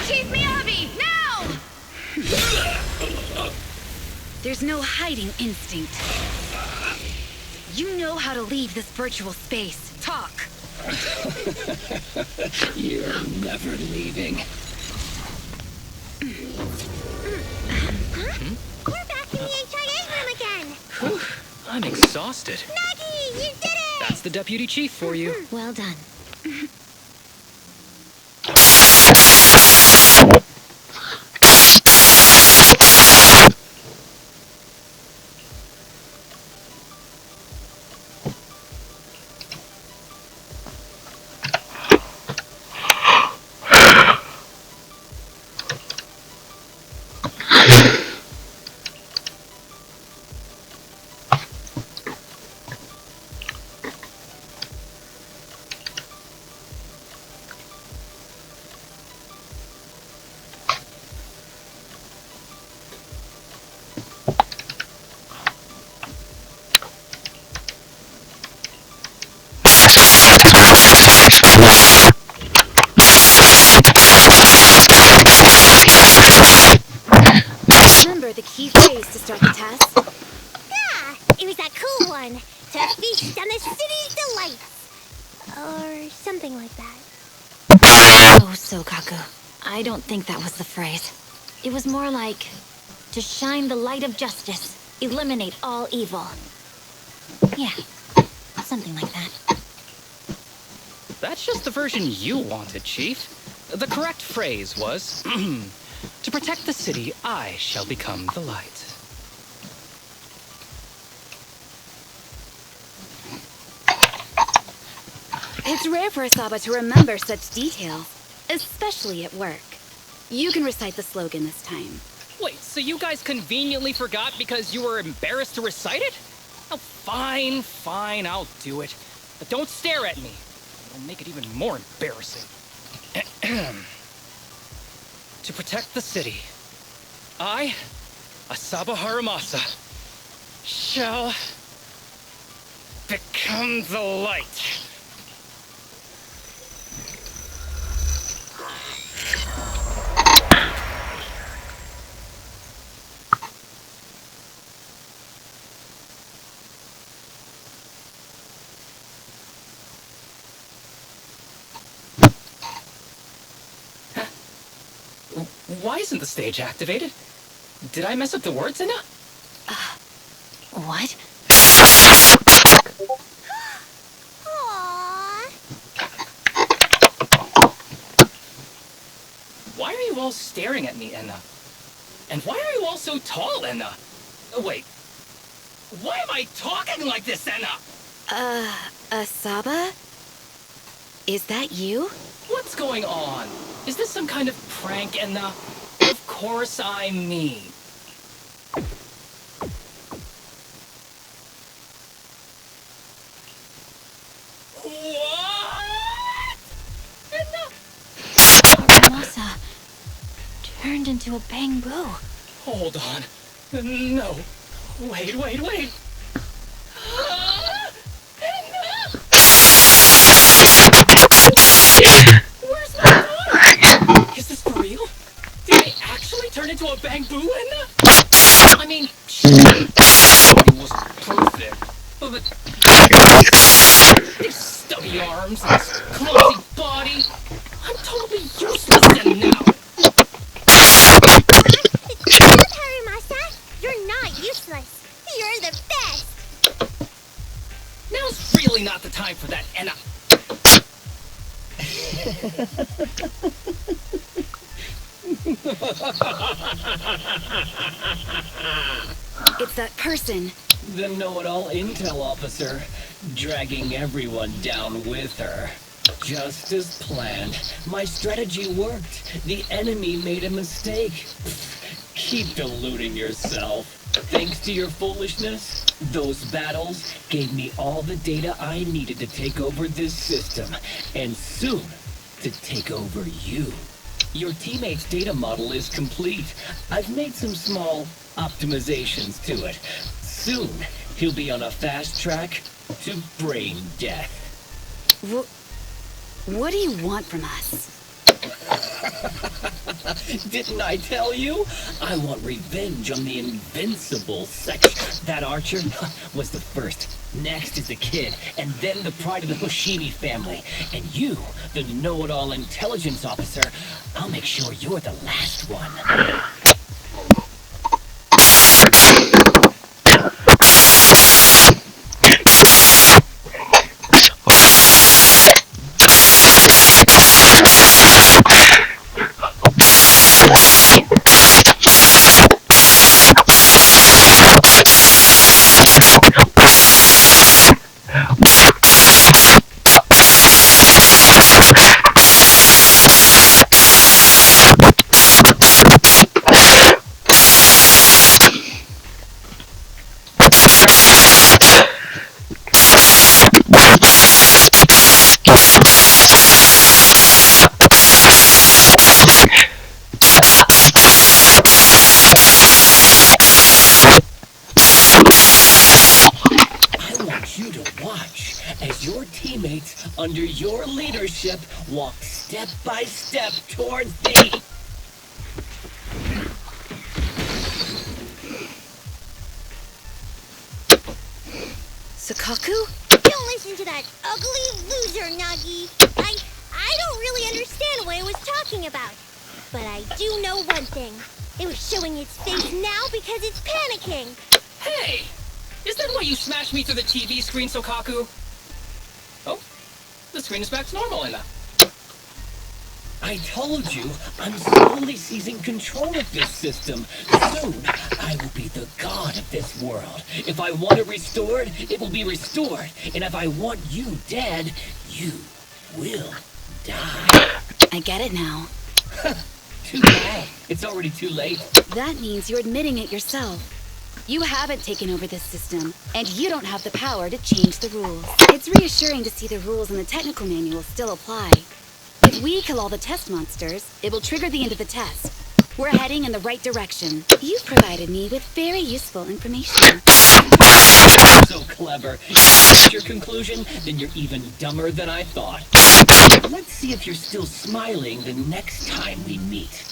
Chief Miyabi, now! There's no hiding instinct. You know how to leave this virtual space. Talk.
You're never leaving.
We're back in the HIA room again.
Whew, I'm exhausted.
Maggie, you did it!
That's the deputy chief for you.
Well done.
Remember the key phrase to start the test?
Yeah, it was that cool one. To feast on the city's delights. Or something like that.
Oh, Sokaku. I don't think that was the phrase. It was more like, to shine the light of justice, eliminate all evil. Yeah, something like that.
That's just the version you wanted, Chief. The correct phrase was, to protect the city, I shall become the light.
It's rare for Asaba to remember such details, especially at work. You can recite the slogan this time.
Wait, so you guys conveniently forgot because you were embarrassed to recite it? Oh, fine, I'll do it. But don't stare at me. It'll make it even more embarrassing. To protect the city, I, Asaba Haramasa, shall become the light. Why isn't the stage activated? Did I mess up the words, Inna?
What?
Aww.
Why are you all staring at me, Enna? And why are you all so tall, Enna? Oh, wait. Why am I talking like this, Enna?
Asaba? Is that you?
What's going on? Is this some kind of prank, Enna? Of course I'm me. What? Enna?
Masa turned into a bamboo.
Hold on. No. Wait. Enna! Where's my daughter? Is this for real? Did I actually turn into a bamboo, Enna? I mean, it was perfect. But these stubby arms and this clumsy body, I'm totally useless to now.
The truth, Harimasa. You're not useless. You're the best.
Now's really not the time for that, Enna.
It's that person.
The know-it-all intel officer, dragging everyone down with her. Just as planned. My strategy worked. The enemy made a mistake. Keep deluding yourself. Thanks to your foolishness, those battles gave me all the data I needed to take over this system, and soon, to take over you. Your teammate's data model is complete. I've made some small optimizations to it. Soon, he'll be on a fast track to brain death.
What do you want from us?
Didn't I tell you? I want revenge on the invincible section. That archer was the first. Next is the kid, and then the pride of the Hoshimi family. And you, the know-it-all intelligence officer, I'll make sure you're the last one. Under your leadership, walk step by step towards the...
Sukaku?
Don't listen to that ugly loser, Nagi. I don't really understand what it was talking about. But I do know one thing. It was showing its face now because it's panicking.
Hey! Is that why you smashed me through the TV screen, Sokaku? Oh, the screen is back to normal, Ina.
I told you, I'm slowly seizing control of this system. Soon, I will be the god of this world. If I want it restored, it will be restored. And if I want you dead, you will die.
I get it now.
Too bad. It's already too late.
That means you're admitting it yourself. You haven't taken over this system, and you don't have the power to change the rules. It's reassuring to see the rules in the technical manual still apply. If we kill all the test monsters, it will trigger the end of the test. We're heading in the right direction. You've provided me with very useful information.
So clever. If your conclusion, then you're even dumber than I thought. Let's see if you're still smiling the next time we meet.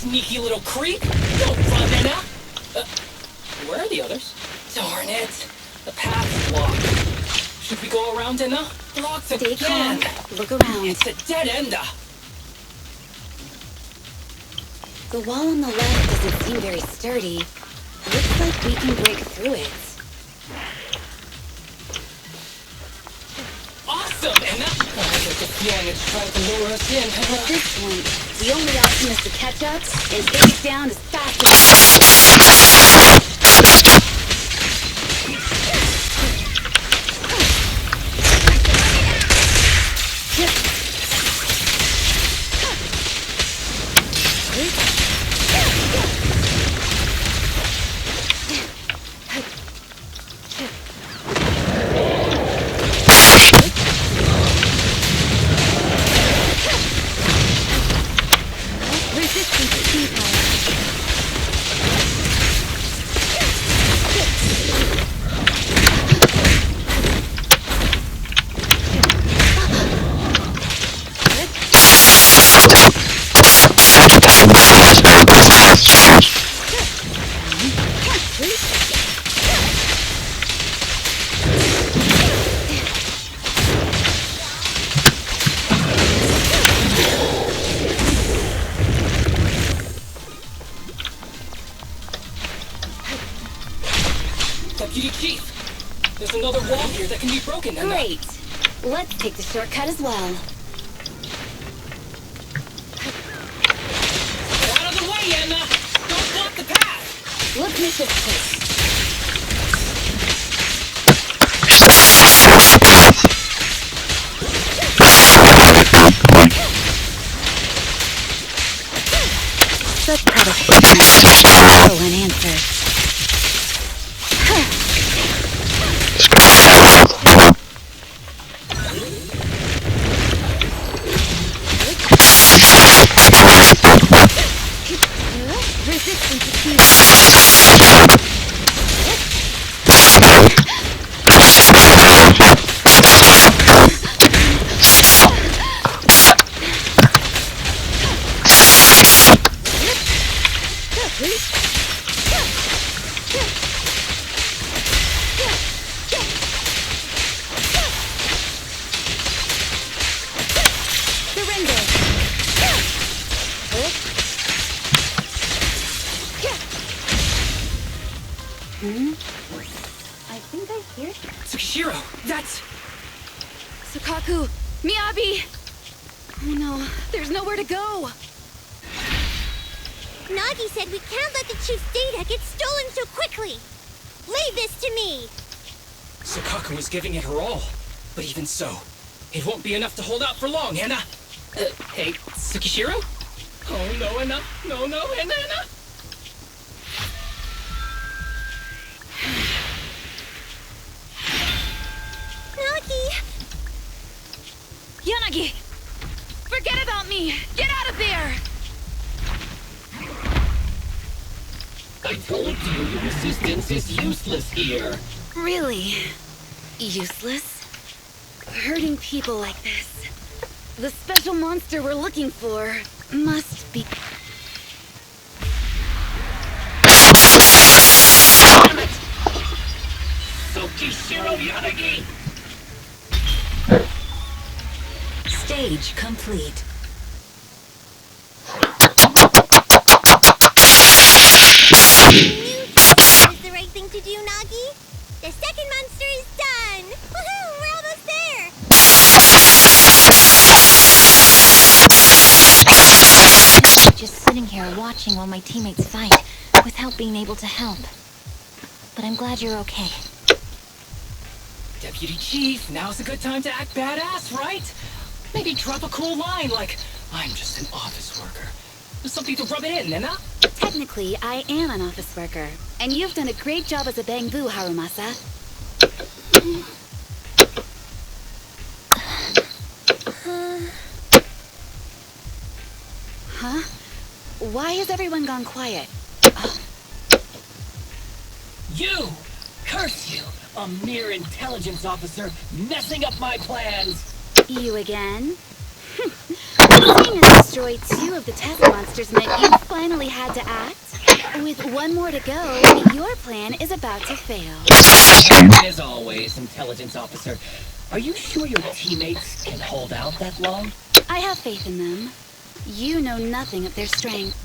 Sneaky little creep! Don't run, Ina! Where are the others? Darn it! The path's blocked. Should we go around and block the
Stay
again?
calm. Look around.
It's a dead end.
The wall on the left doesn't seem very sturdy. Looks like we can break through it.
Awesome, Enna! I get the feeling it's trying to lure us in.
At this point, the only option is to catch up and take it down as fast as... Resistance is futile.
Deputy Chief, there's another wall here that can be broken, Enna.
Great. Let's take the shortcut as well.
Get out of the way, Enna! Don't block the path!
Let's make this quick. Such provocation. An answer. Resistance is futile. I think I hear...
Tsukishiro, that's...
Sukaku! Miyabi! Oh no, there's nowhere to go!
Nagi said we can't let the chief's data get stolen so quickly. Leave this to me.
Sukaku is giving it her all. But even so, it won't be enough to hold out for long, Enna. Hey, Tsukishiro? Oh no, Enna. No, Enna.
Nagi!
Yanagi! Forget about me! Get out of there!
I told you your resistance is useless here.
Really? Useless? Hurting people like this. The special monster we're looking for must be...
Tsukishiro Yanagi!
Stage complete.
That is the right thing to do, Nagi. The second monster is done. Woohoo! We're almost there.
Just sitting here watching while my teammates fight, without being able to help. But I'm glad you're okay.
Deputy Chief, now's a good time to act badass, right? Maybe drop a cool line like, I'm just an office worker. Something to rub it in, Enna?
Technically, I am an office worker, and you've done a great job as a bamboo, Harumasa. Huh? Why has everyone gone quiet?
You! Curse you! A mere intelligence officer messing up my plans!
You again? Seeing us destroy 2 of the test monsters meant you finally had to act? With one more to go, your plan is about to fail.
As always, Intelligence Officer, are you sure your teammates can hold out that long?
I have faith in them. You know nothing of their strength.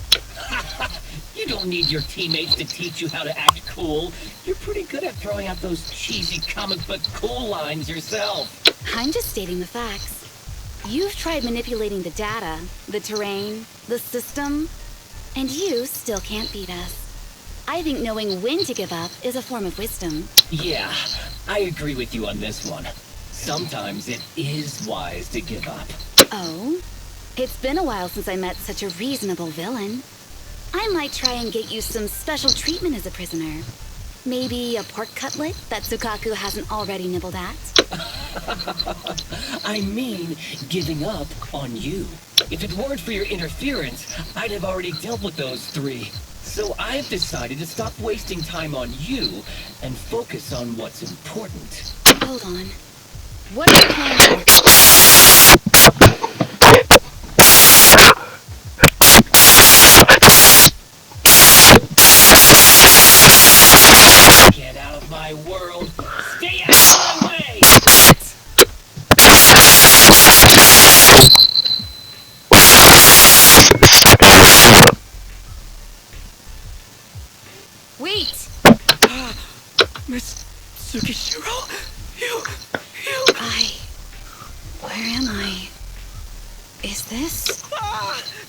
You don't need your teammates to teach you how to act cool. You're pretty good at throwing out those cheesy comic book cool lines yourself.
I'm just stating the facts. You've tried manipulating the data, the terrain, the system, and you still can't beat us. I think knowing when to give up is a form of wisdom.
Yeah, I agree with you on this one. Sometimes it is wise to give up.
Oh? It's been a while since I met such a reasonable villain. I might try and get you some special treatment as a prisoner. Maybe a pork cutlet that Tsukaku hasn't already nibbled at?
I mean, giving up on you. If it weren't for your interference, I'd have already dealt with those three. So I've decided to stop wasting time on you and focus on what's important.
Hold on. What are you planning?
Get out of my world! Stay out of my way!
Wait!
Miss Tsukishiro? You...
Where am I? Is this?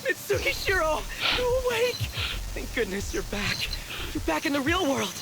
Mitsukishiro! You awake! Thank goodness you're back. You're back in the real world.